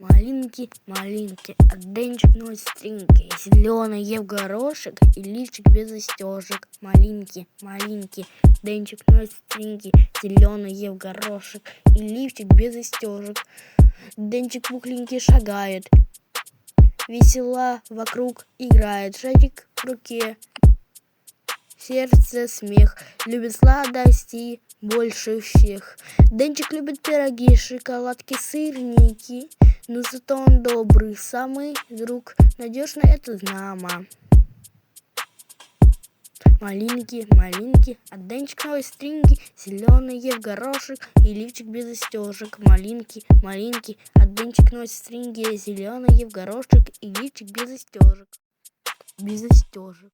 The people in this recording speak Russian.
Малинки, малинки, а Денчик носит стринги, зеленый в горошек и лифчик без застежек. Малинки, малинки, Денчик носит стринги, зеленый в горошек и лифчик без застежек. Денчик пухленький шагает, весела вокруг играет, шарик в руке, сердце смех, любит сладости больше всех. Денчик любит пироги, шоколадки, сырники, но зато он добрый, самый друг, надежно это знамо. Малинки, малинки, а Денчик носит стринги, зеленые в горошек и лифчик без застежек. Малинки, малинки, а Денчик носит стринги, зеленые в горошек и лифчик без застежек. Без застежек.